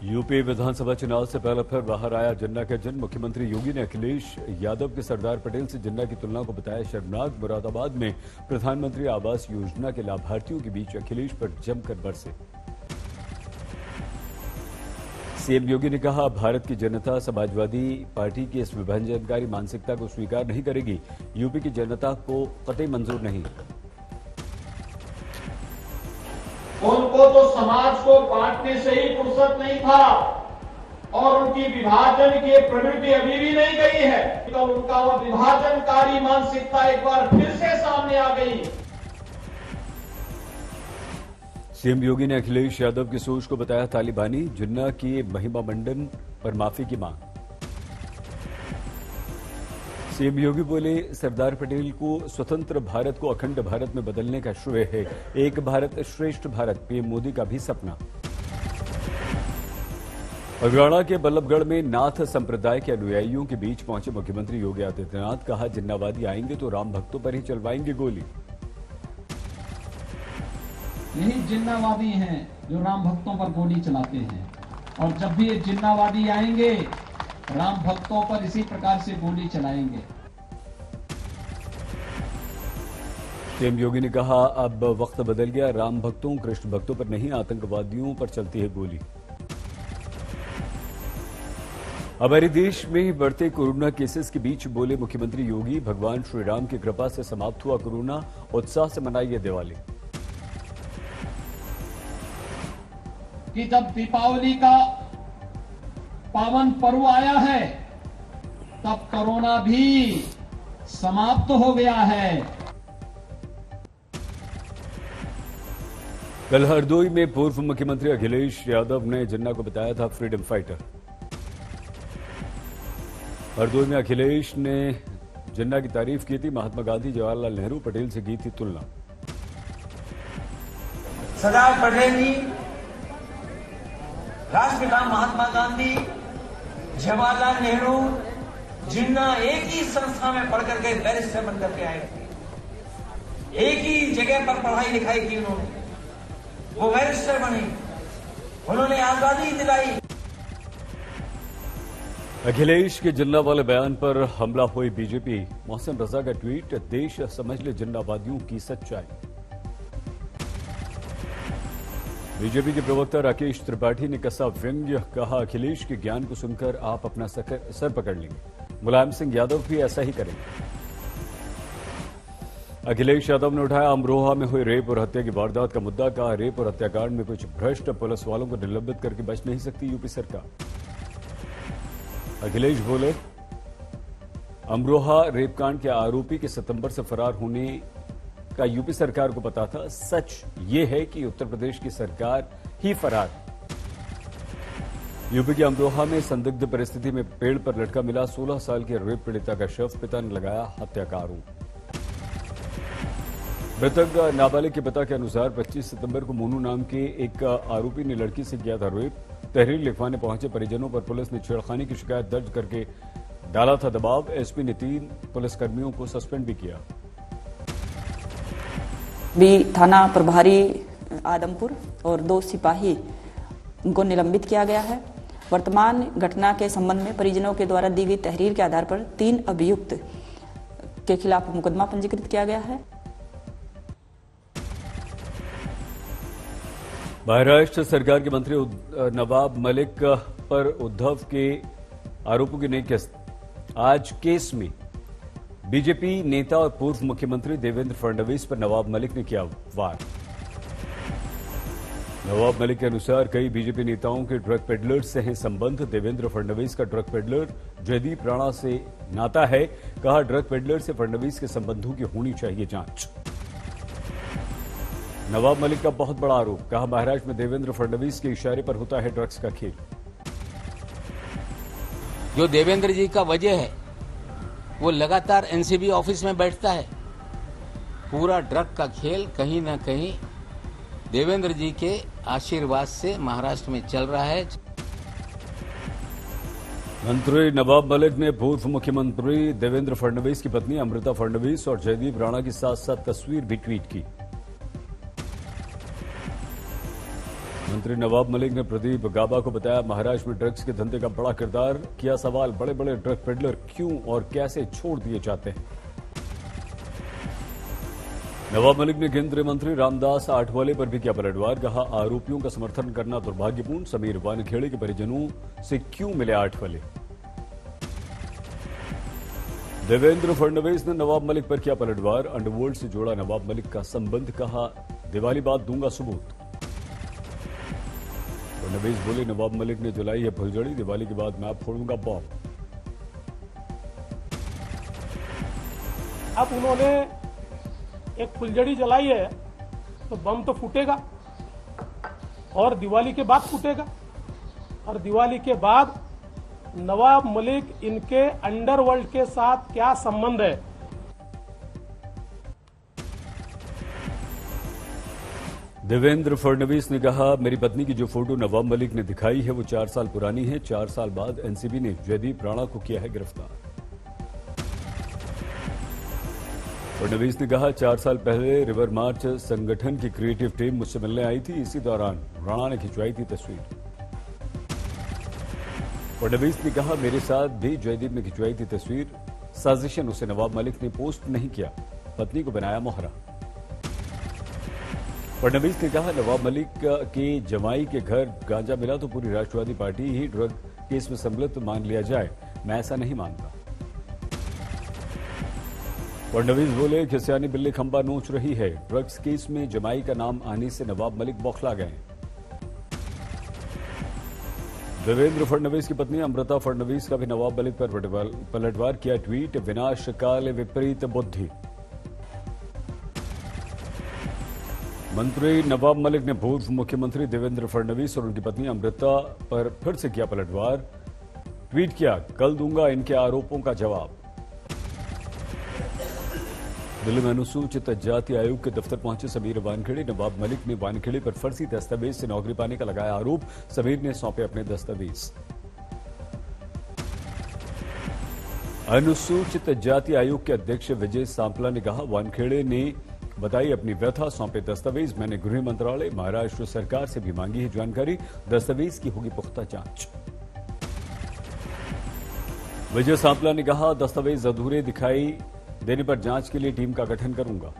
UP विधानसभा चुनाव से पहले फिर बाहर आया जिन्ना का जन। मुख्यमंत्री योगी ने अखिलेश यादव के सरदार पटेल से जिन्ना की तुलना को बताया शर्मनाक। मुरादाबाद में प्रधानमंत्री आवास योजना के लाभार्थियों के बीच अखिलेश पर जमकर बरसे। सीएम योगी ने कहा, भारत की जनता समाजवादी पार्टी की इस विभाजनकारी मानसिकता को स्वीकार नहीं करेगी। यूपी की जनता को कतई मंजूर नहीं। उनको तो समाज को बांटने से ही फुर्सत नहीं था और उनकी विभाजन की प्रवृत्ति अभी भी नहीं गई है, तो उनका वो विभाजनकारी मानसिकता एक बार फिर से सामने आ गई। सीएम योगी ने अखिलेश यादव की सोच को बताया तालिबानी। जिन्ना की महिमा मंडन पर माफी की मांग। सीएम योगी बोले, सरदार पटेल को स्वतंत्र भारत को अखंड भारत में बदलने का श्रेय है। एक भारत श्रेष्ठ भारत पीएम मोदी का भी सपना। हरियाणा के बल्लभगढ़ में नाथ संप्रदाय के अनुयायियों के बीच पहुंचे मुख्यमंत्री योगी आदित्यनाथ। कहा, जिन्नावादी आएंगे तो राम भक्तों पर ही चलवाएंगे गोली। यही जिन्नावादी हैं जो राम भक्तों पर गोली चलाते हैं, और जब भी ये जिन्नावादी आएंगे राम भक्तों पर इसी प्रकार से गोली चलाएंगे। सीएम योगी ने कहा, अब वक्त बदल गया। राम भक्तों कृष्ण भक्तों पर नहीं, आतंकवादियों पर चलती है गोली। हमारे देश में बढ़ते कोरोना केसेस के बीच बोले मुख्यमंत्री योगी, भगवान श्री राम की कृपा से समाप्त हुआ कोरोना। उत्साह से मनाइए दिवाली। कि जब दीपावली का पावन पर्व आया है तब कोरोना भी समाप्त हो गया है। कल हरदोई में पूर्व मुख्यमंत्री अखिलेश यादव ने जिन्ना को बताया था फ्रीडम फाइटर। हरदोई में अखिलेश ने जिन्ना की तारीफ की थी। महात्मा गांधी, जवाहरलाल नेहरू, पटेल से की थी तुलना। सरदार पटेल जी, राष्ट्रपिता महात्मा गांधी, जवाहरलाल नेहरू, जिन्ना एक ही संस्था में पढ़ करके बैरिस्टर बन करके आए थे। एक ही जगह पर पढ़ाई लिखाई की उन्होंने, वो बैरिस्टर बने, उन्होंने आजादी दिलाई। अखिलेश के जिन्ना वाले बयान पर हमला हुई बीजेपी। मोहसिन रजा का ट्वीट, देश समझ ले जिन्नावादियों की सच्चाई। बीजेपी के प्रवक्ता राकेश त्रिपाठी ने कसा व्यंग्य। कहा, अखिलेश के ज्ञान को सुनकर आप अपना सर पकड़ लेंगे। मुलायम सिंह यादव भी ऐसा ही करेंगे। अखिलेश यादव ने उठाया अमरोहा में हुई रेप और हत्या की वारदात का मुद्दा। कहा, रेप और हत्याकांड में कुछ भ्रष्ट पुलिस वालों को निलंबित करके बच नहीं सकती यूपी सरकार। अखिलेश बोले, अमरोहा रेपकांड के आरोपी के सितंबर से फरार होने का यूपी सरकार को पता था। सच ये है कि उत्तर प्रदेश की सरकार ही फरार। यूपी के अमरोहा में संदिग्ध परिस्थिति में पेड़ पर लटका मिला 16 साल की रेप पीड़िता का शव। पिता ने लगाया हत्या का आरोप। मृतक नाबालिग के पिता के अनुसार 25 सितंबर को मोनू नाम के एक आरोपी ने लड़की से किया था रेप। तहरीर लिखवाने पहुंचे परिजनों पर पुलिस ने छेड़खानी की शिकायत दर्ज करके डाला था दबाव। एसपी ने 3 पुलिसकर्मियों को सस्पेंड भी किया। भी थाना प्रभारी आदमपुर और 2 सिपाही उनको निलंबित किया गया है। वर्तमान घटना के संबंध में परिजनों के द्वारा दी गई तहरीर के आधार पर 3 अभियुक्त के खिलाफ मुकदमा पंजीकृत किया गया है। महाराष्ट्र सरकार के मंत्री नवाब मलिक पर उद्धव के आरोपों की नई किस्त। आज केस में बीजेपी नेता और पूर्व मुख्यमंत्री देवेंद्र फडणवीस पर नवाब मलिक ने किया वार। नवाब मलिक के अनुसार कई बीजेपी नेताओं के ड्रग पेडलर्स से हैं संबंध। देवेंद्र फडणवीस का ड्रग पेडलर जयदीप राणा से नाता है। कहा, ड्रग पेडलर से फडणवीस के संबंधों की होनी चाहिए जांच। नवाब मलिक का बहुत बड़ा आरोप। कहा, महाराष्ट्र में देवेंद्र फडणवीस के इशारे पर होता है ड्रग्स का खेल। जो देवेंद्र जी का वजह है वो लगातार एनसीबी ऑफिस में बैठता है। पूरा ड्रग का खेल कहीं न कहीं देवेंद्र जी के आशीर्वाद से महाराष्ट्र में चल रहा है। मंत्री नवाब मलिक ने पूर्व मुख्यमंत्री देवेंद्र फडणवीस की पत्नी अमृता फडणवीस और जयदीप राणा की साथ साथ तस्वीर भी ट्वीट की। मंत्री नवाब मलिक ने प्रदीप गाबा को बताया महाराष्ट्र में ड्रग्स के धंधे का बड़ा किरदार। किया सवाल, बड़े बड़े ड्रग पेडलर क्यों और कैसे छोड़ दिए जाते हैं। नवाब मलिक ने केंद्रीय मंत्री रामदास आठवले पर भी किया पलटवार। कहा, आरोपियों का समर्थन करना दुर्भाग्यपूर्ण। समीर वानखेड़े के परिजनों से क्यों मिले आठवले। देवेंद्र फडणवीस ने नवाब मलिक पर किया पलटवार। अंडरवर्ल्ड से जोड़ा नवाब मलिक का संबंध। कहा, दिवाली बाद दूंगा सबूत। फडणवीस बोले, नवाब मलिक ने जलाई है फुलझड़ी, दिवाली के बाद मैं फोड़ूंगा बॉम्ब। अब उन्होंने एक फुलझड़ी जलाई है तो बम तो फूटेगा और दिवाली के बाद फूटेगा। और दिवाली के बाद नवाब मलिक इनके अंडरवर्ल्ड के साथ क्या संबंध है। देवेंद्र फडणवीस ने कहा, मेरी पत्नी की जो फोटो नवाब मलिक ने दिखाई है वो 4 साल पुरानी है। 4 साल बाद एनसीबी ने जयदीप राणा को किया है गिरफ्तार। फडणवीस ने कहा, 4 साल पहले रिवर मार्च संगठन की क्रिएटिव टीम मुझसे मिलने आई थी। इसी दौरान राणा ने खिंचवाई थी तस्वीर। फडणवीस ने कहा, मेरे साथ भी जयदीप ने खिंचवाई थी तस्वीर। साजिशन उसे नवाब मलिक ने पोस्ट नहीं किया, पत्नी को बनाया मोहरा। फडणवीस ने कहा, नवाब मलिक के जमाई के घर गांजा मिला तो पूरी राष्ट्रवादी पार्टी ही ड्रग केस में सम्मिलित मान लिया जाए। मैं ऐसा नहीं मानता। फडणवीस बोले, खिसियानी बिल्ली खंबा नोच रही है। ड्रग्स केस में जमाई का नाम आने से नवाब मलिक बौखला गए। देवेंद्र फडणवीस की पत्नी अमृता फडणवीस का भी नवाब मलिक पर पलटवार किया ट्वीट। विनाश काल विपरीत बुद्धि। मंत्री नवाब मलिक ने पूर्व मुख्यमंत्री देवेंद्र फडणवीस और उनकी पत्नी अमृता पर फिर से किया पलटवार। ट्वीट किया, कल दूंगा इनके आरोपों का जवाब। दिल्ली में अनुसूचित जाति आयोग के दफ्तर पहुंचे समीर वानखेड़े। नवाब मलिक ने वानखेड़े पर फर्जी दस्तावेज से नौकरी पाने का लगाया आरोप। समीर ने सौंपे अपने दस्तावेज। अनुसूचित जाति आयोग के अध्यक्ष विजय सांपला ने कहा, वानखेड़े ने बताई अपनी व्यथा, सौंपे दस्तावेज। मैंने गृह मंत्रालय, महाराष्ट्र सरकार से भी मांगी है जानकारी। दस्तावेज की होगी पुख्ता जांच। विजय सांपला ने कहा, दस्तावेज अधूरे दिखाई देने पर जांच के लिए टीम का गठन करूंगा।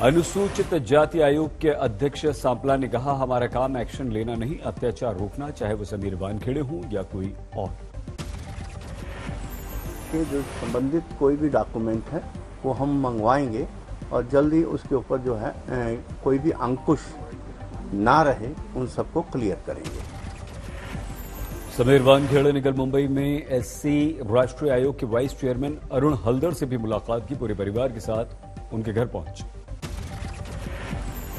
अनुसूचित जाति आयोग के अध्यक्ष सांपला ने कहा, हमारा काम एक्शन लेना नहीं, अत्याचार रोकना, चाहे वो समीर वानखेड़े हों या कोई और। जो संबंधित कोई भी डॉक्यूमेंट है वो हम मंगवाएंगे और जल्दी उसके ऊपर जो है कोई भी अंकुश ना रहे उन सबको क्लियर करेंगे। समीर वानखेड़े ने कल मुंबई में एससी राष्ट्रीय आयोग के वाइस चेयरमैन अरुण हल्दर से भी मुलाकात की। पूरे परिवार के साथ उनके घर पहुंचे।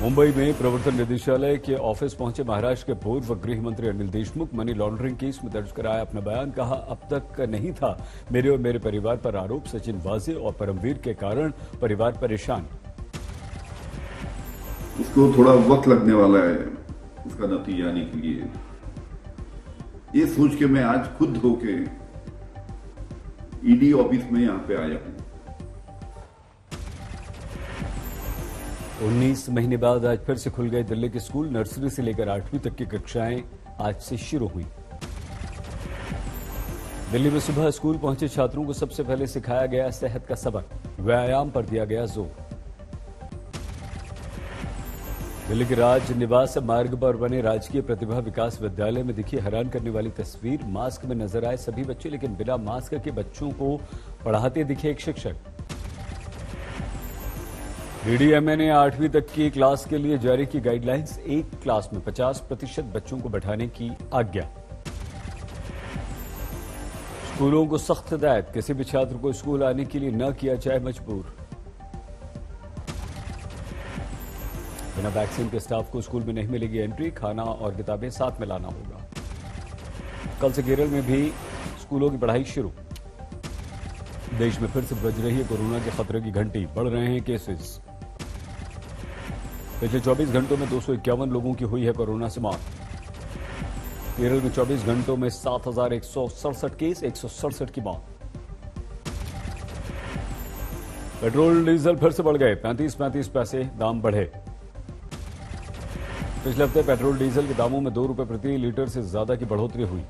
मुंबई में प्रवर्तन निदेशालय के ऑफिस पहुंचे महाराष्ट्र के पूर्व गृह मंत्री Anil Deshmukh. Money laundering case में दर्ज कराया अपना बयान। कहा, अब तक नहीं था मेरे और मेरे परिवार पर आरोप। सचिन वाजे और परमवीर के कारण परिवार परेशान। उसको थोड़ा वक्त लगने वाला है उसका नतीजा आने के लिए। ये सोच के मैं आज खुद होके ईडी ऑफिस में यहां पे आया हूं। 19 महीने बाद आज फिर से खुल गए दिल्ली के स्कूल। नर्सरी से लेकर 8वीं तक की कक्षाएं आज से शुरू हुई। दिल्ली में सुबह स्कूल पहुंचे छात्रों को सबसे पहले सिखाया गया सेहत का सबक। व्यायाम पर दिया गया जोर। दिल्ली के राज निवास मार्ग पर बने राजकीय प्रतिभा विकास विद्यालय में दिखी हैरान करने वाली तस्वीर। मास्क में नजर आए सभी बच्चे, लेकिन बिना मास्क के बच्चों को पढ़ाते दिखे एक शिक्षक। डीडीएमए ने 8वीं तक की क्लास के लिए जारी की गाइडलाइंस। एक क्लास में 50% बच्चों को बैठाने की आज्ञा। स्कूलों को सख्त हिदायत, किसी भी छात्र को स्कूल आने के लिए न किया जाए मजबूर। बिना वैक्सीन के स्टाफ को स्कूल में नहीं मिलेगी एंट्री। खाना और किताबें साथ में लाना होगा। कल से केरल में भी स्कूलों की पढ़ाई शुरू। देश में फिर से बज रही है कोरोना के खतरे की घंटी। बढ़ रहे हैं केसेस। पिछले 24 घंटों में 251 लोगों की हुई है कोरोना से मौत। केरल में 24 घंटों में 7,167 केस, 167 की मौत। पेट्रोल डीजल फिर से बढ़ गए। 35 पैसे दाम बढ़े। पिछले हफ्ते पेट्रोल डीजल के दामों में 2 रुपए प्रति लीटर से ज्यादा की बढ़ोतरी हुई।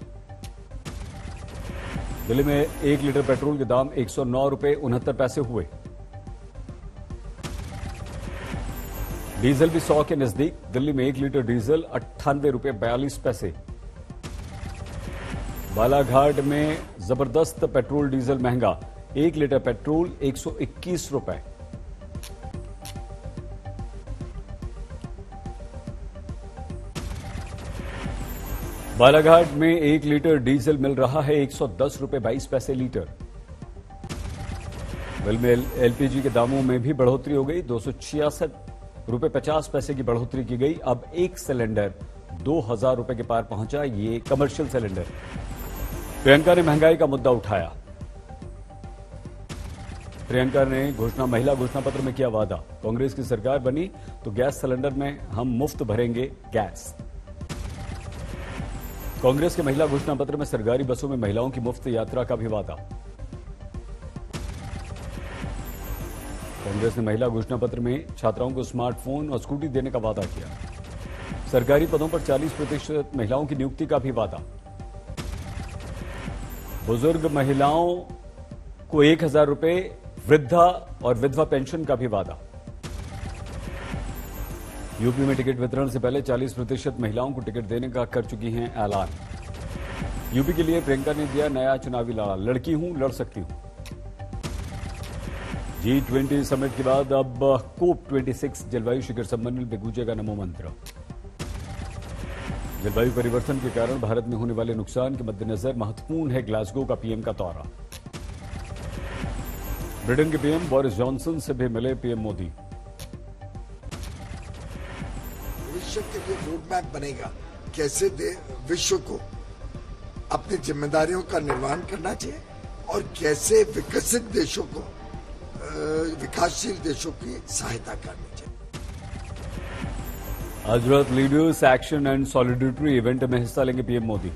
दिल्ली में 1 लीटर पेट्रोल के दाम 109 रुपए 69 पैसे हुए। डीजल भी 100 के नजदीक। दिल्ली में 1 लीटर डीजल 98 रुपए 42 पैसे। बालाघाट में जबरदस्त पेट्रोल डीजल महंगा। 1 लीटर पेट्रोल 121 रुपए। बालाघाट में 1 लीटर डीजल मिल रहा है 110 रुपए 22 पैसे लीटर। बिल में एलपीजी के दामों में भी बढ़ोतरी हो गई। 266 रुपए 50 पैसे की बढ़ोतरी की गई। अब एक सिलेंडर 2000 रुपए के पार पहुंचा। ये कमर्शियल सिलेंडर। प्रियंका ने महंगाई का मुद्दा उठाया। प्रियंका ने महिला घोषणा पत्र में किया वादा, कांग्रेस की सरकार बनी तो गैस सिलेंडर में हम मुफ्त भरेंगे गैस। कांग्रेस के महिला घोषणा पत्र में सरकारी बसों में महिलाओं की मुफ्त यात्रा का भी वादा। कांग्रेस ने महिला घोषणा पत्र में छात्राओं को स्मार्टफोन और स्कूटी देने का वादा किया। सरकारी पदों पर 40% महिलाओं की नियुक्ति का भी वादा। बुजुर्ग महिलाओं को 1000 रुपए वृद्धा और विधवा पेंशन का भी वादा। यूपी में टिकट वितरण से पहले 40% महिलाओं को टिकट देने का कर चुकी हैं ऐलान। यूपी के लिए प्रियंका ने दिया नया चुनावी लाड़ा, लड़की हूं लड़ सकती हूं। G20 समिट के बाद अब COP26 जलवायु शिखर सम्मेलन में गूंजेगा नमो मंत्र। जलवायु परिवर्तन के कारण भारत में होने वाले नुकसान के मद्देनजर महत्वपूर्ण है ग्लासगो का पीएम का दौरा। ब्रिटेन के पीएम बोरिस जॉनसन से भी मिले पीएम मोदी। भविष्य के लिए रोड मैप बनेगा, कैसे विश्व को अपनी जिम्मेदारियों का निर्वहन करना चाहिए और कैसे विकसित देशों को विकासशील देशों की सहायता करनी चाहिए। आज रात leaders action and solidarity event में हिस्सा लेंगे पीएम मोदी।